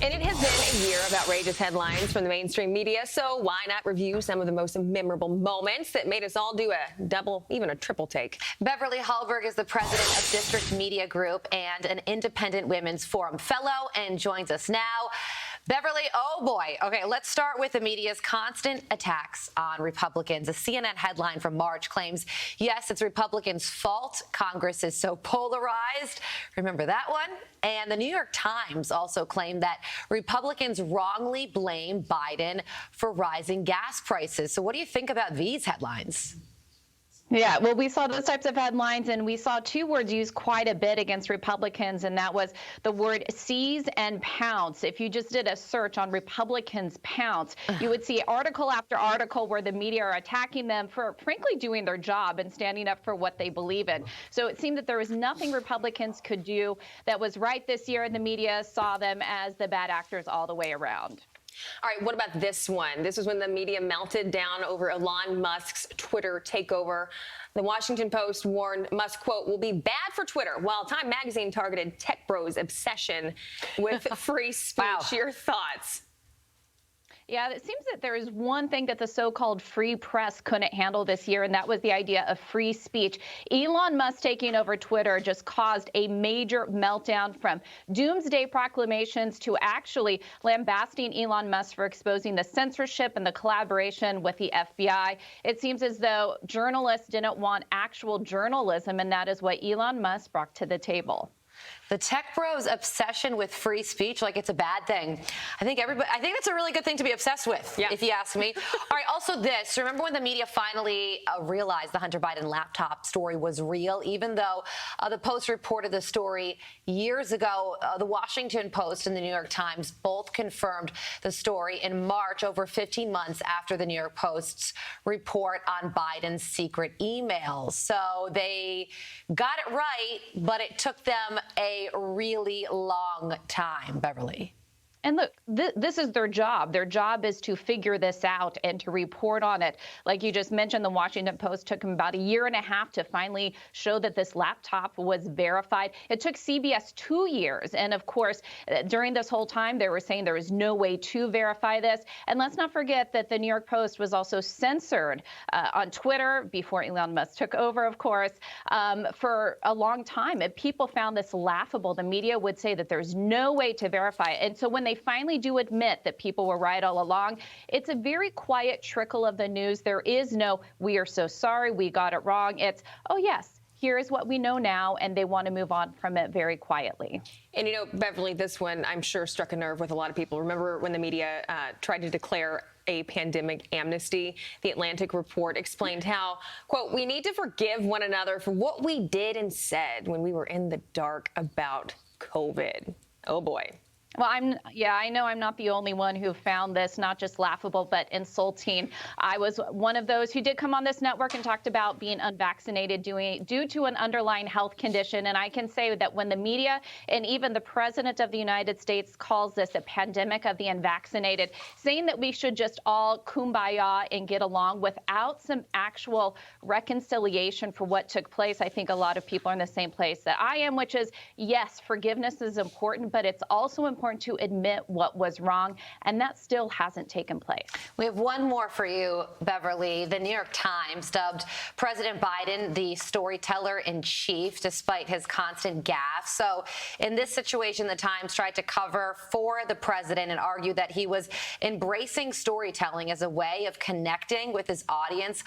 And it has been a year of outrageous headlines from the mainstream media, so why not review some of the most memorable moments that made us all do a double, even a triple take? Beverly Hallberg is the president of District Media Group and an Independent Women's Forum fellow and joins us now. Beverly, oh boy. Okay, let's start with the media's constant attacks on Republicans. A CNN headline from March claims, yes, it's Republicans' fault. Congress is so polarized. Remember that one? And the New York Times also claimed that Republicans wrongly blame Biden for rising gas prices. So what do you think about these headlines? Yeah, well, we saw those types of headlines, and we saw two words used quite a bit against Republicans, and that was the word seize and pounce. If you just did a search on Republicans pounce, you would see article after article where the media are attacking them for, frankly, doing their job and standing up for what they believe in. So it seemed that there was nothing Republicans could do that was right this year, and the media saw them as the bad actors all the way around. All right, what about this one? This was when the media melted down over Elon Musk's Twitter takeover. The Washington Post warned Musk, quote, will be bad for Twitter, while Time Magazine targeted tech bros' obsession with free speech. Wow. Your thoughts? Yeah, it seems that there is one thing that the so-called free press couldn't handle this year, and that was the idea of free speech. Elon Musk taking over Twitter just caused a major meltdown, from doomsday proclamations to actually lambasting Elon Musk for exposing the censorship and the collaboration with the FBI. It seems as though journalists didn't want actual journalism, and that is what Elon Musk brought to the table. The tech bros' obsession with free speech, like it's a bad thing. I think that's a really good thing to be obsessed with, if you ask me. All right, also this, remember when the media finally realized the Hunter Biden laptop story was real, even though the Post reported the story years ago? The Washington Post and the New York Times both confirmed the story in March, over 15 months after the New York Post's report on Biden's secret emails. So they got it right, but it took them a really long time, Beverly. And look, this is their job. Their job is to figure this out and to report on it. Like you just mentioned, the Washington Post took them about a year and a half to finally show that this laptop was verified. It took CBS 2 years. And of course, during this whole time, they were saying there was no way to verify this. And let's not forget that the New York Post was also censored on Twitter before Elon Musk took over, of course, for a long time. And people found this laughable. The media would say that there's no way to verify it. And so when they finally do admit that people were right all along, it's a very quiet trickle of the news. There is no, we are so sorry, we got it wrong. It's, oh, yes, here is what we know now, and they want to move on from it very quietly. And, you know, Beverly, this one, I'm sure, struck a nerve with a lot of people. Remember when the media tried to declare a pandemic amnesty? The Atlantic report explained how, quote, we need to forgive one another for what we did and said when we were in the dark about COVID. Oh, boy. Well, I know I'm not the only one who found this not just laughable, but insulting. I was one of those who did come on this network and talked about being unvaccinated due to an underlying health condition. And I can say that when the media and even the president of the United States calls this a pandemic of the unvaccinated, saying that we should just all kumbaya and get along without some actual reconciliation for what took place, I think a lot of people are in the same place that I am, which is, yes, forgiveness is important, but it's also important to admit what was wrong, and that still hasn't taken place. We have one more for you, Beverly. The New York Times dubbed President Biden the storyteller-in-chief, despite his constant gaffes. So in this situation, the Times tried to cover for the president and argue that he was embracing storytelling as a way of connecting with his audience,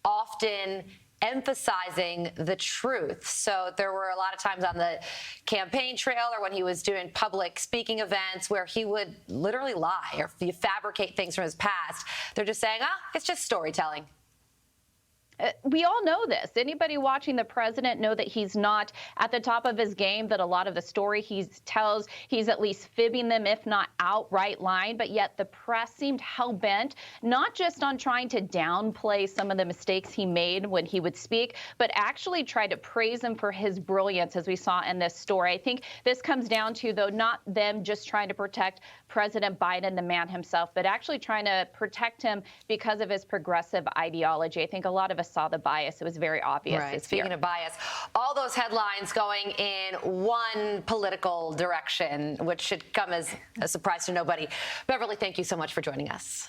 often emphasizing the truth. So there were a lot of times on the campaign trail or when he was doing public speaking events where he would literally lie or fabricate things from his past. They're just saying, it's just storytelling. We all know this. Anybody watching the president know that he's not at the top of his game, that a lot of the story he tells, he's at least fibbing them, if not outright lying. But yet the press seemed hell-bent, not just on trying to downplay some of the mistakes he made when he would speak, but actually try to praise him for his brilliance, as we saw in this story. I think this comes down to, though, not them just trying to protect President Biden, the man himself, but actually trying to protect him because of his progressive ideology. I think a lot of us saw the bias. It was very obvious. Right. This Speaking year. of bias, all those headlines going in one political direction, which should come as a surprise to nobody. Beverly, thank you so much for joining us.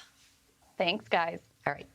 Thanks, guys. All right.